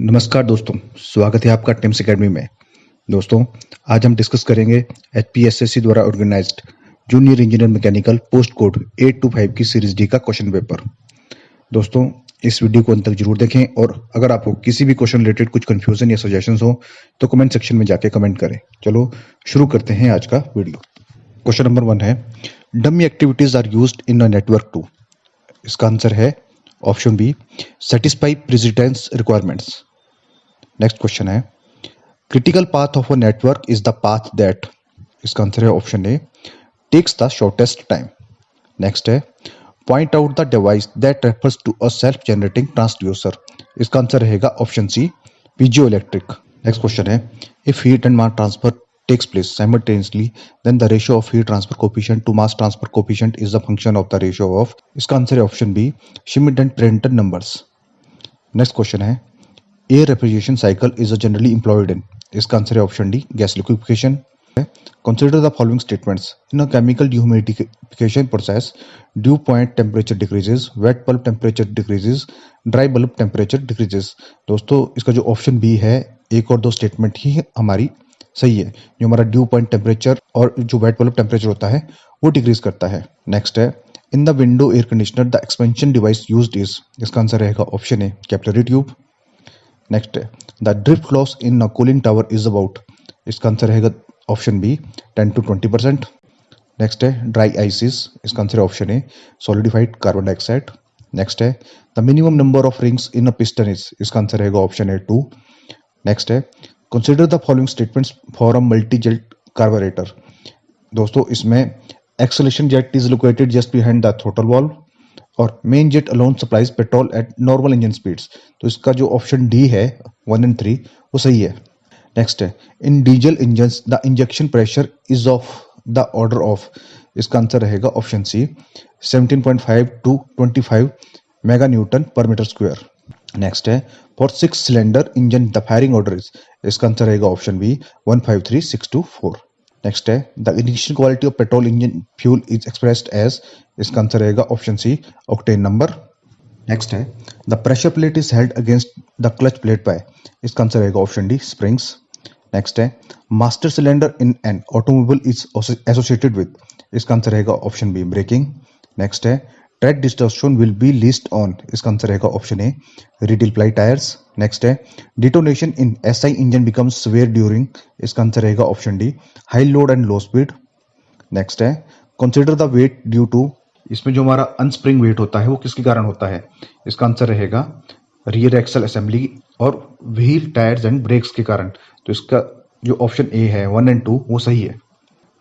नमस्कार दोस्तों, स्वागत है आपका टिम्स एकेडमी में। दोस्तों, आज हम डिस्कस करेंगे एचपीएसएससी द्वारा organised junior engineer mechanical post code 825 की सीरीज डी का क्वेश्चन पेपर। दोस्तों, इस वीडियो को अंत तक जरूर देखें और अगर आपको किसी भी क्वेश्चन रिलेटेड कुछ कंफ्यूजन या सजेशंस हो तो कमेंट सेक्शन में जाके कमेंट करें। चलो शुरू करते हैं आज का वीडियो। क्वेश्चन नंबर 1 है, dummy activities are used in a network to. इसका आंसर है option B, satisfy precedence requirements. Next question है, critical path of a network is the path that. इसका आंसर है option A, takes the shortest time. Next है, point out the device that refers to a self generating transducer. इसका answer रहेगा option C, piezo electric. Next question है, if heat and mass transfer takes place simultaneously then the ratio of heat transfer coefficient to mass transfer coefficient is the function of the ratio of। इसका answer है option B, Schmidt and Prandtl numbers। Next question है, air refrigeration cycle is generally employed in. इसका answer है option D, gas liquefaction. Consider the following statements in a chemical dehumidification process, dew point temperature decreases, wet bulb temperature decreases, dry bulb temperature decreases. दोस्तों, इसका जो option B है, एक और दो statement ही हमारी सही है। जो हमारा ड्यू पॉइंट टेम्परेचर और जो वेट बल्ब टेम्परेचर होता है वो डिक्रीज करता है। नेक्स्ट है, in the window air conditioner the expansion device used is. इसका आंसर रहेगा option A, capillary tube. Next है, the drift loss in a cooling tower is about. इसका आंसर रहेगा ऑप्शन बी, 10 to 20%। नेक्स्ट है, dry ice is. इसका answer है option A, solidified carbon dioxide. Next है, the minimum number of rings in a piston is. इसका answer रहेगा option A, 2। Next है, consider the following statements for a multi jet carburettor. दोस्तों, इसमें acceleration jet is located just behind the throttle valve और main jet alone supplies petrol at normal engine speeds. तो इसका जो option D है 1 and 3 वो सही है। नेक्स्ट है, in diesel engine the injection pressure is of the order of. इसका आंसर रहेगा option C, 17.5 to 25 mega newton per metre square. Next है, for 6 cylinder engine the firing order is. इसका answer रहेगा option B, 153.624। Next है, the initial quality of petrol engine fuel is expressed as. इसका answer रहेगा option C, octane number. Next है, the pressure plate is held against the clutch plate by. इसका answer रहेगा option D, springs. Next है, master cylinder in an automobile is associated with. इसका answer रहेगा option B, braking. Next है, tread distortion will be least on. इसका answer रहेगा option A, radial ply tyres. Next है, detonation in SI engine becomes severe during. इसका answer रहेगा option D, high load and low speed. Next है, consider the weight due to. इसमें जो हमारा अनस्प्रिंग wait होता है वो किसके कारण होता है। इसका आंसर रहेगा रियर एक्सल असेंबली और व्हील टायर्स एंड ब्रेक्स के कारण। तो इसका जो ऑप्शन ए है 1 and 2 वो सही है।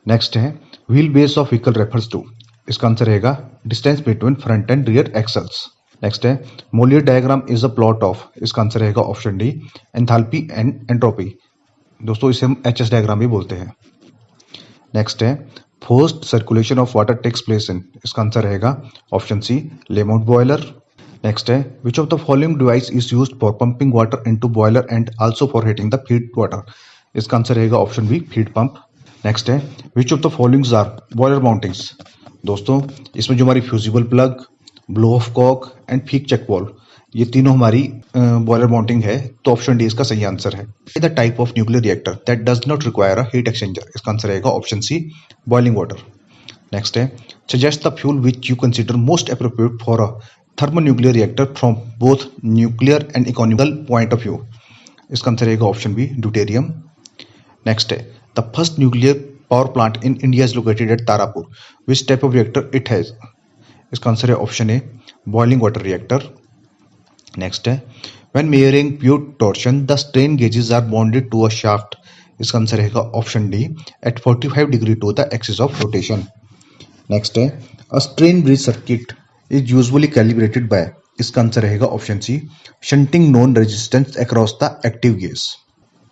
नेक्स्ट है, wheel base of vehicle refers to. इसका आंसर रहेगा distance between front and rear axles. Next है, Mollier diagram is a plot of. इसका आंसर रहेगा option D, enthalpy and entropy. दोस्तों, इसे हम एचएस डायग्राम भी बोलते हैं। नेक्स्ट है, forced circulation of water takes place in. इसका आंसर रहेगा option C, Lamont boiler. Next है, which of the following device is used for pumping water into boiler and also for heating the feed water. इसका answer रहेगा option B, feed pump. Next है, which of the followings are boiler mountings. दोस्तों, इसमें जो हमारी fusible plug, blow off cock and feed check valve, ये तीनों हमारी बॉयलर माउंटिंग है। तो ऑप्शन डी इसका सही आंसर है। The type of nuclear reactor that does not require a heat exchanger. इसका आंसर रहेगा option C, boiling water. Next है, suggest the fuel which you consider most appropriate for a thermonuclear reactor from both nuclear and economical point of view. इसका answer रहेगा option B, deuterium. Next है, the first nuclear power plant in India is located at Tarapur. Which type of reactor it has. इसका answer है option A, boiling water reactor. Next है, when measuring pure torsion the strain gauges are bonded to a shaft. इसका answer रहेगा option D, at 45 degree to the axis of rotation. Next है, a strain bridge circuit is usually calibrated by. इसका answer रहेगा option C, shunting known resistance across the active gauge.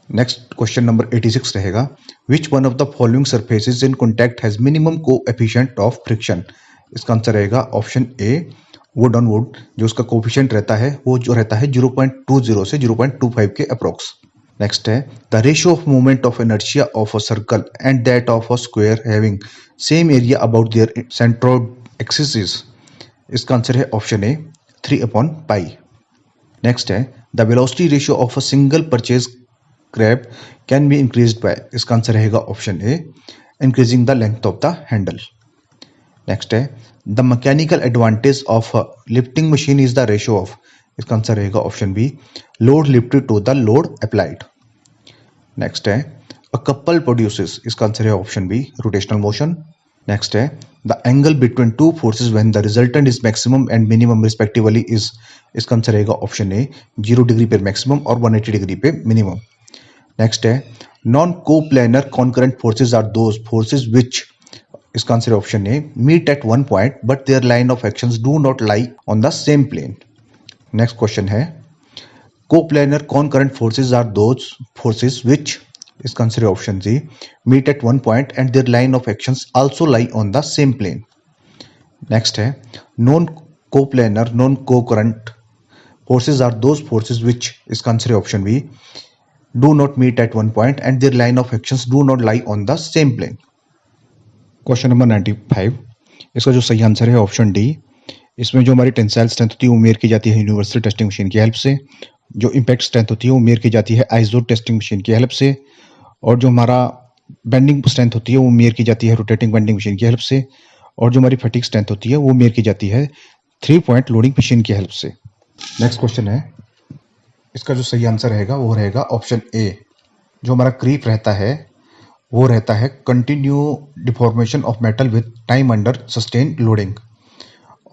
Next question number 86 रहेगा, which one of the following surfaces in contact has minimum coefficient of friction. इसका answer रहेगा option A, would on would. जो उसका coefficient रहता है वो जो रहता है 0.20 से 0.25 के अप्रोक्स। नेक्स्ट है, the ratio of movement of inertia of a circle and that of a square having same area about their centroid axis is. इसका आंसर है ऑप्शन ए, 3/π। नेक्स्ट है, the velocity ratio of a single purchase crab can be increased by, इसका answer रहेगा option A, increasing the length of the handle. Next है the mechanical advantage of lifting machine is the ratio of, इसका answer रहेगा option B, load lifted to the load applied. Next है a couple produces, इसका answer है option B, rotational motion. Next है the angle between two forces when the resultant is maximum and minimum respectively is, इसका answer रहेगा option A, 0 degree पे maximum और 180 degree पे minimum. Next है non coplanar concurrent forces are those forces which, इसका answer option A, meet at one point but their line of actions do not lie on the same plane. Next question है coplanar concurrent forces are those forces which, इसका answer है option C, meet at one point and their line of actions also lie on the same plane. Next है non coplanar non concurrent forces are those forces which, इसका answer है option B, do not meet at one point and their line of actions do not lie on the same plane. Question number 95, इसका जो सही answer है option D. इसमें जो हमारी tensile strength होती है वो मेजर की जाती है यूनिवर्सल टेस्टिंग मशीन की हेल्प से, जो इम्पैक्ट स्ट्रेंथ होती है वो मेजर की जाती है आइसो टेस्टिंग मशीन की हेल्प से, और जो हमारा बेंडिंग स्ट्रेंथ होती है वो मेजर की जाती है रोटेटिंग बेंडिंग मशीन की हेल्प से, और जो हमारी फटीग स्ट्रेंथ होती है वो मेजर की जाती है 3 पॉइंट लोडिंग मशीन की हेल्प से। नेक्स्ट क्वेश्चन है, इसका जो सही आंसर रहेगा वो रहेगा ऑप्शन ए, जो हमारा क्रीप रहता है वो रहता है continue deformation of metal with time under sustain loading,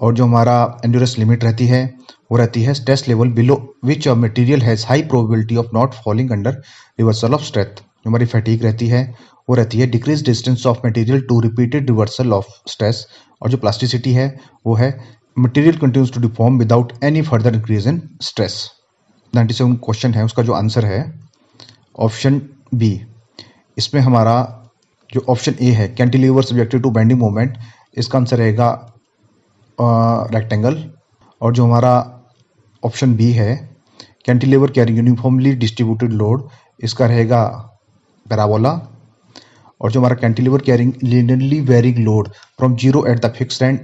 और जो हमारा एंड्योरेंस लिमिट रहती है वो रहती है stress level below which a material has high probability of not failing under reversal of strength. जो हमारी फटीग रहती है वो रहती है decrease resistance of material to repeated reversal of stress, और जो प्लास्टिसिटी है वो है material continues to deform without any further increase in stress. 97 question है, उसका जो आंसर है ऑप्शन बी। इसमें हमारा जो ऑप्शन ए है cantilever subjected to bending moment, इसका आंसर रहेगा रेक्टेंगल, और जो हमारा ऑप्शन बी है cantilever carrying uniformly distributed load, इसका रहेगा पैराबोला, और जो हमारा cantilever carrying linearly varying load from zero at the fixed end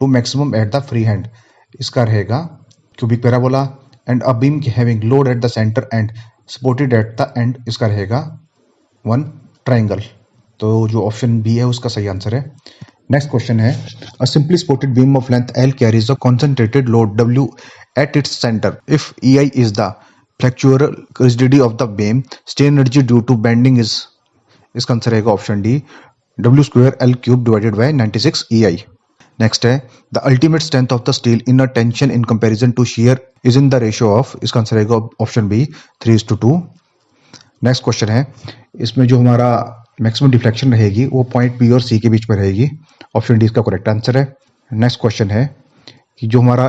to maximum at the free end, इसका रहेगा cubic parabola, and a beam having load at the centre and supported at the end, इसका रहेगा one triangle. तो जो option B है उसका सही answer है। नेक्स्ट क्वेश्चन है a simply supported beam of length L carries a concentrated load W at its center if EI is the flexural rigidity of the beam, strain energy due to bending is, इसका answer रहेगा option D, W square L cube divided by 96 EI। Next है the ultimate strength of the steel in a tension in comparison to shear is in the ratio of, इसका answer रहेगा option B 3:2। Next question है, इसमें जो हमारा maximum deflection रहेगी वो point B और सी के बीच में रहेगी, ऑप्शन डी इसका करेक्ट आंसर है। नेक्स्ट क्वेश्चन है कि जो हमारा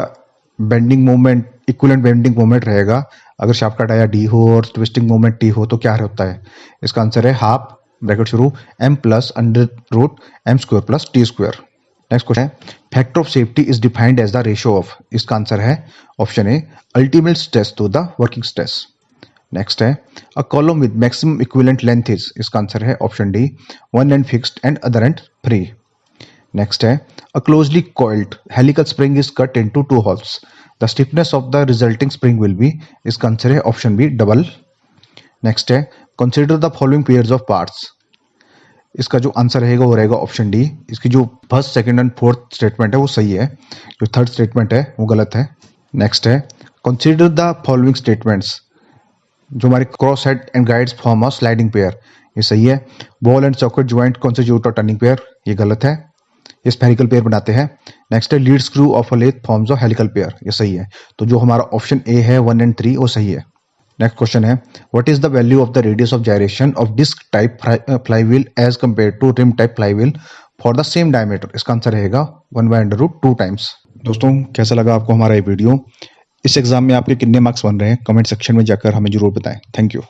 bending moment equivalent bending moment रहेगा अगर शाफ्ट का डाया डी हो और ट्विस्टिंग मोमेंट टी हो तो क्या होता है, इसका आंसर है हाफ ब्रैकेट शुरू M plus under root M square plus T square. Next question है factor of safety is defined as the ratio of, इसका आंसर है option A ultimate stress to the working stress. Next है a column with maximum equivalent length is, इसका answer है option D one end fixed end other end free. Next है a closely coiled helical spring is cut into two holes, the stiffness of the resulting spring will be, इसका answer है option B double. Next है consider the following pairs of parts, इसका जो answer रहेगा वो रहेगा option D. इसकी जो first second and fourth statement है वो सही है, जो थर्ड स्टेटमेंट है वो गलत है। नेक्स्ट है कंसीडर द फॉलोइंग स्टेटमेंट्स, जो हमारे cross head and guides form of sliding pair, ये सही है। Ball and socket joint constitute of turning pair, ये गलत है, ये स्फेरिकल पेयर बनाते हैं। नेक्स्ट है lead screw of a lathe forms of helical pair, ये सही है। तो जो हमारा ऑप्शन ए है 1 and 3 वो सही है। नेक्स्ट क्वेश्चन है what is the value of the radius of gyration of disc type flywheel as compare to rim type flywheel for the same diameter, इसका आंसर रहेगा 1/√2 टाइम्स। दोस्तों कैसा लगा आपको हमारा ये वीडियो, इस एग्जाम में आपके कितने मार्क्स बन रहे हैं कमेंट सेक्शन में जाकर हमें जरूर बताएं। Thank you.